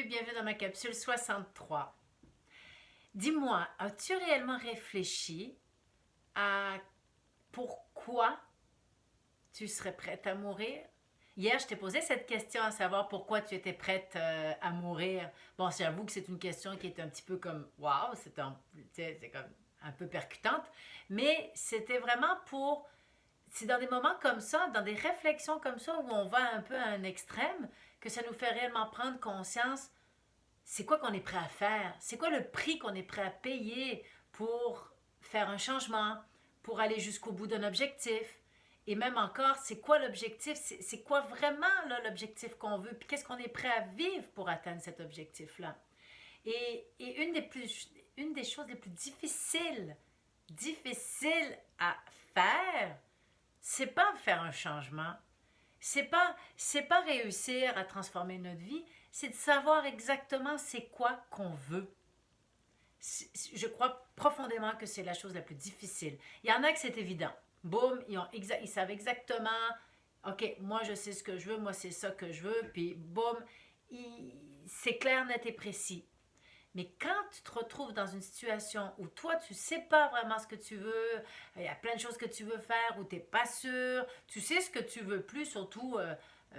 bienvenue dans ma capsule 63. Dis-moi, as-tu réellement réfléchi à pourquoi tu serais prête à mourir? Hier, je t'ai posé cette question à savoir pourquoi tu étais prête à mourir. Bon, j'avoue que c'est une question qui est un petit peu comme waouh, c'est comme un peu percutante, mais c'était vraiment pour c'est dans des moments comme ça, dans des réflexions comme ça où on va un peu à un extrême que ça nous fait réellement prendre conscience c'est quoi qu'on est prêt à faire, c'est quoi le prix qu'on est prêt à payer pour faire un changement, pour aller jusqu'au bout d'un objectif. Et même encore, c'est quoi l'objectif, c'est quoi vraiment l'objectif qu'on veut, puis qu'est-ce qu'on est prêt à vivre pour atteindre cet objectif-là. Et une des choses les plus difficiles à faire, c'est pas faire un changement, c'est pas réussir à transformer notre vie, c'est de savoir exactement c'est quoi qu'on veut. Je crois profondément que c'est la chose la plus difficile. Il y en a que c'est évident. Boum, ils savent exactement, OK, moi je sais ce que je veux, moi c'est ça que je veux, puis boum, c'est clair, net et précis. Mais quand tu te retrouves dans une situation où toi, tu ne sais pas vraiment ce que tu veux, il y a plein de choses que tu veux faire, où tu n'es pas sûr, tu sais ce que tu veux plus, surtout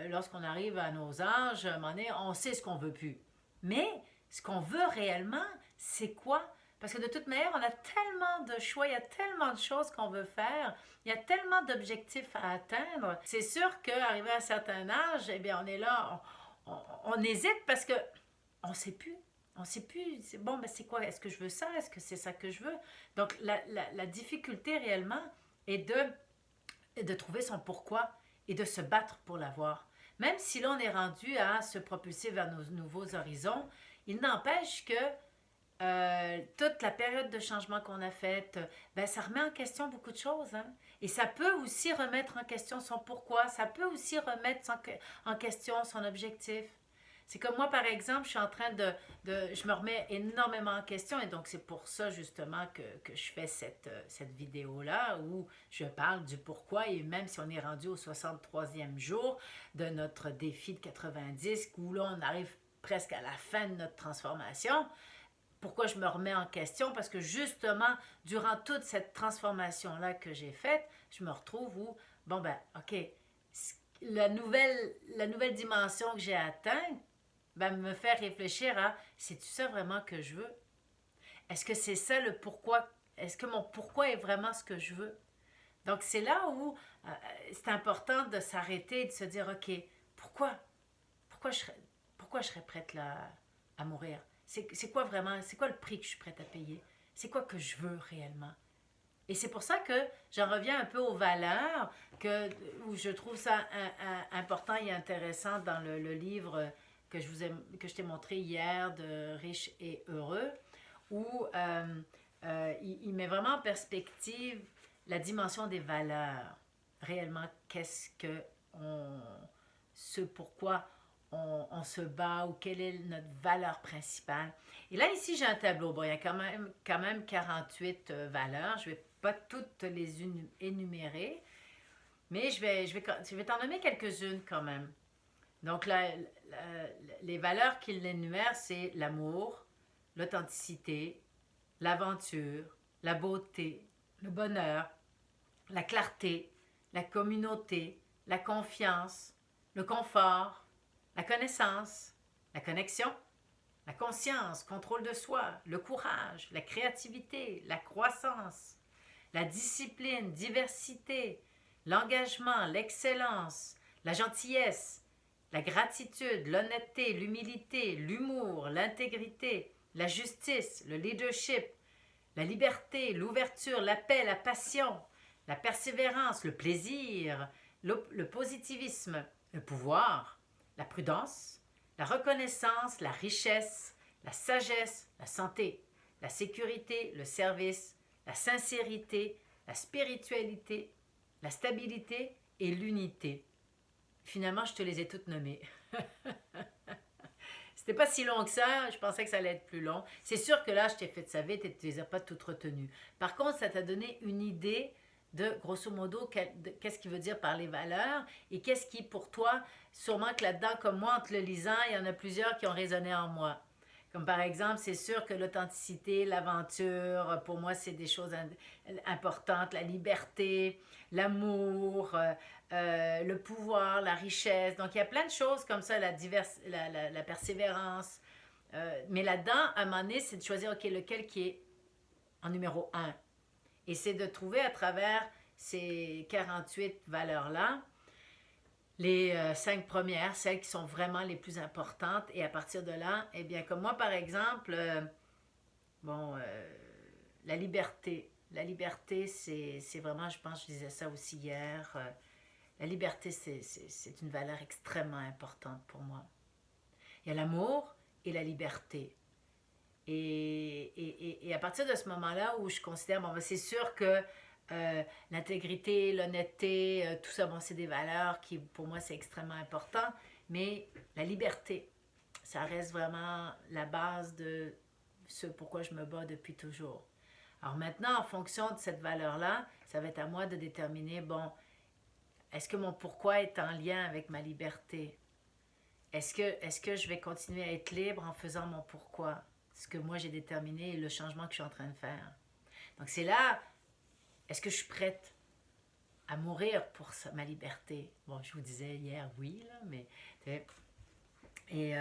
lorsqu'on arrive à nos âges, à un moment donné, on sait ce qu'on veut plus. Mais ce qu'on veut réellement, c'est quoi? Parce que de toute manière, on a tellement de choix, il y a tellement de choses qu'on veut faire, il y a tellement d'objectifs à atteindre. C'est sûr qu'arrivé à un certain âge, eh bien, on est là, on hésite parce que on ne sait plus. On ne sait plus, c'est bon, ben c'est quoi? Est-ce que je veux ça? Est-ce que c'est ça que je veux? Donc, la difficulté réellement est de trouver son pourquoi et de se battre pour l'avoir. Même si là, on est rendu à se propulser vers nos nouveaux horizons, il n'empêche que toute la période de changement qu'on a faite, ben, ça remet en question beaucoup de choses. Hein? Et ça peut aussi remettre en question son pourquoi, ça peut aussi remettre en question son objectif. C'est comme moi, par exemple, je suis en train je me remets énormément en question et donc c'est pour ça justement que je fais cette vidéo-là où je parle du pourquoi et même si on est rendu au 63e jour de notre défi de 90, où là on arrive presque à la fin de notre transformation, pourquoi je me remets en question? Parce que justement, durant toute cette transformation-là que j'ai faite, je me retrouve où, bon ben, OK, la nouvelle dimension que j'ai atteinte, ben, me fait réfléchir à, c'est-tu ça vraiment que je veux? Est-ce que c'est ça le pourquoi? Est-ce que mon pourquoi est vraiment ce que je veux? Donc c'est là où c'est important de s'arrêter et de se dire, OK, pourquoi? Pourquoi je serais, pourquoi je serais prête là, à mourir? C'est quoi vraiment, c'est quoi le prix que je suis prête à payer? C'est quoi que je veux réellement? Et c'est pour ça que j'en reviens un peu aux valeurs, où je trouve ça important et intéressant dans le livre que je t'ai montré hier de Riche et Heureux, où il met vraiment en perspective la dimension des valeurs. Réellement, qu'est-ce que on, ce pourquoi on se bat ou quelle est notre valeur principale. Et là, ici, j'ai un tableau. Bon, il y a quand même 48 valeurs. Je ne vais pas toutes les énumérer, mais je vais t'en nommer quelques-unes quand même. Donc, les valeurs qu'il énumère, c'est l'amour, l'authenticité, l'aventure, la beauté, le bonheur, la clarté, la communauté, la confiance, le confort, la connaissance, la connexion, la conscience, contrôle de soi, le courage, la créativité, la croissance, la discipline, diversité, l'engagement, l'excellence, la gentillesse, la gratitude, l'honnêteté, l'humilité, l'humour, l'intégrité, la justice, le leadership, la liberté, l'ouverture, la paix, la passion, la persévérance, le plaisir, le positivisme, le pouvoir, la prudence, la reconnaissance, la richesse, la sagesse, la santé, la sécurité, le service, la sincérité, la spiritualité, la stabilité et l'unité. Finalement, je te les ai toutes nommées. C'était pas si long que ça, je pensais que ça allait être plus long. C'est sûr que là, je t'ai fait de ça vite et tu les as pas toutes retenues. Par contre, ça t'a donné une idée de, grosso modo, qu'est-ce qu'il veut dire par les valeurs et qu'est-ce qui, pour toi, sûrement que là-dedans, comme moi, en te le lisant, il y en a plusieurs qui ont résonné en moi. Comme par exemple, c'est sûr que l'authenticité, l'aventure, pour moi, c'est des choses importantes. La liberté, l'amour, le pouvoir, la richesse. Donc, il y a plein de choses comme ça, la persévérance. Mais là-dedans, à un moment donné, c'est de choisir, OK, lequel qui est en numéro un. Et c'est de trouver à travers ces 48 valeurs-là, les 5 premières, celles qui sont vraiment les plus importantes. Et à partir de là, eh bien, comme moi, par exemple, bon, la liberté. La liberté, c'est vraiment, je pense, je disais ça aussi hier, la liberté, c'est une valeur extrêmement importante pour moi. Il y a l'amour et la liberté. Et à partir de ce moment-là où je considère, bon, ben, c'est sûr que l'intégrité, l'honnêteté, tout ça, bon, c'est des valeurs qui, pour moi, c'est extrêmement important. Mais la liberté, ça reste vraiment la base de ce pourquoi je me bats depuis toujours. Alors maintenant, en fonction de cette valeur-là, ça va être à moi de déterminer, bon, est-ce que mon pourquoi est en lien avec ma liberté? Est-ce que je vais continuer à être libre en faisant mon pourquoi? Ce que moi j'ai déterminé et le changement que je suis en train de faire. Donc c'est là, est-ce que je suis prête à mourir pour ma liberté? Bon, je vous disais hier oui, là, mais... Et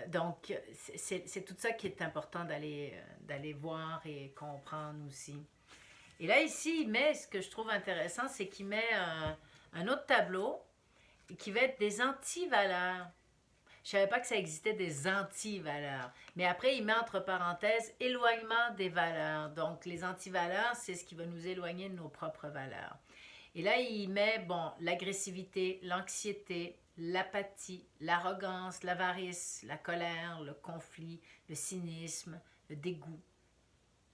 donc, c'est tout ça qui est important d'aller voir et comprendre aussi. Et là, ici, il met, ce que je trouve intéressant, c'est qu'il met un autre tableau qui va être des antivaleurs. Je ne savais pas que ça existait des anti-valeurs. Mais après, il met entre parenthèses éloignement des valeurs. Donc, les anti-valeurs, c'est ce qui va nous éloigner de nos propres valeurs. Et là, il met, bon, l'agressivité, l'anxiété, l'apathie, l'arrogance, l'avarice, la colère, le conflit, le cynisme, le dégoût,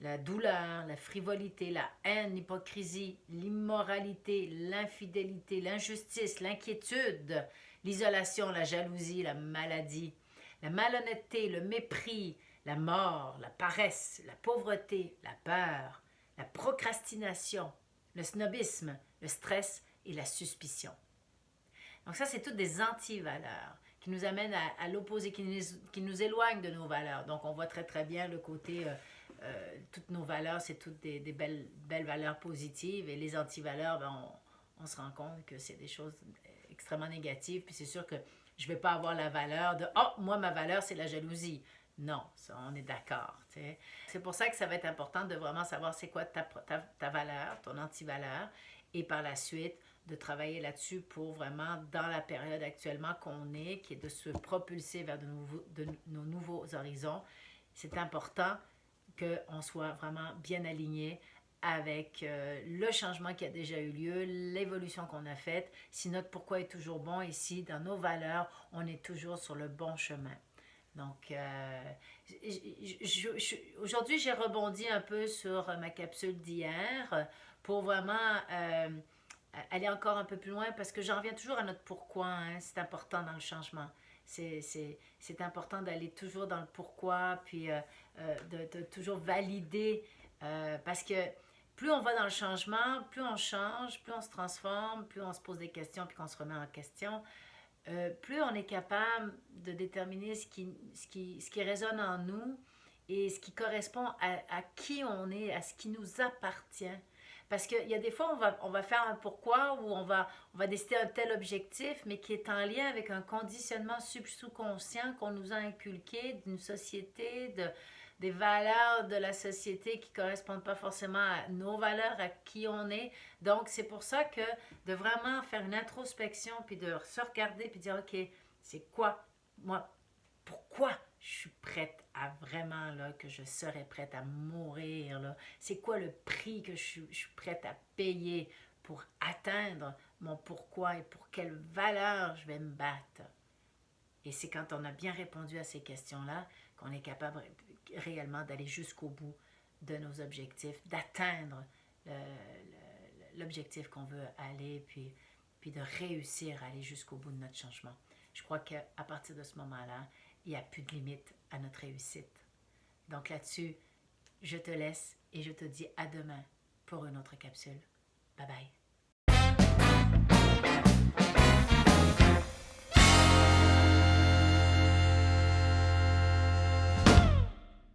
la douleur, la frivolité, la haine, l'hypocrisie, l'immoralité, l'infidélité, l'injustice, l'inquiétude, l'isolation, la jalousie, la maladie, la malhonnêteté, le mépris, la mort, la paresse, la pauvreté, la peur, la procrastination, le snobisme, le stress et la suspicion. Donc ça, c'est toutes des anti-valeurs qui nous amènent à l'opposé, qui nous éloignent de nos valeurs. Donc on voit très très bien le côté... toutes nos valeurs, c'est toutes des belles valeurs positives et les anti-valeurs, ben, on se rend compte que c'est des choses extrêmement négatives. Puis c'est sûr que je ne vais pas avoir la valeur de « Oh, moi, ma valeur, c'est la jalousie ». Non, ça, on est d'accord. T'sais. C'est pour ça que ça va être important de vraiment savoir c'est quoi ta valeur, ton anti-valeur, et par la suite de travailler là-dessus pour vraiment, dans la période actuellement qu'on est, qui est de se propulser vers de nos nouveaux horizons, c'est important qu'on soit vraiment bien aligné avec le changement qui a déjà eu lieu, l'évolution qu'on a faite, si notre pourquoi est toujours bon et si dans nos valeurs, on est toujours sur le bon chemin. Donc, aujourd'hui, j'ai rebondi un peu sur ma capsule d'hier pour vraiment aller encore un peu plus loin parce que j'en reviens toujours à notre pourquoi. Hein, c'est important dans le changement. C'est important d'aller toujours dans le pourquoi, puis de toujours valider parce que plus on va dans le changement, plus on change, plus on se transforme, plus on se pose des questions, puis qu'on se remet en question, plus on est capable de déterminer ce qui résonne en nous et ce qui correspond à qui on est, à ce qui nous appartient. Parce qu'il y a des fois, on va faire un pourquoi ou on va décider un tel objectif, mais qui est en lien avec un conditionnement sous-conscient qu'on nous a inculqué d'une société, des valeurs de la société qui ne correspondent pas forcément à nos valeurs, à qui on est. Donc, c'est pour ça que de vraiment faire une introspection, puis de se regarder, puis dire, OK, c'est quoi, moi, pourquoi je suis prête à vraiment, là, que je serais prête à mourir, là? C'est quoi le prix que je suis prête à payer pour atteindre mon pourquoi et pour quelle valeur je vais me battre? Et c'est quand on a bien répondu à ces questions-là qu'on est capable réellement d'aller jusqu'au bout de nos objectifs, d'atteindre l'objectif qu'on veut aller, puis de réussir à aller jusqu'au bout de notre changement. Je crois qu'à partir de ce moment-là, il n'y a plus de limite à notre réussite. Donc là-dessus, je te laisse et je te dis à demain pour une autre capsule. Bye bye.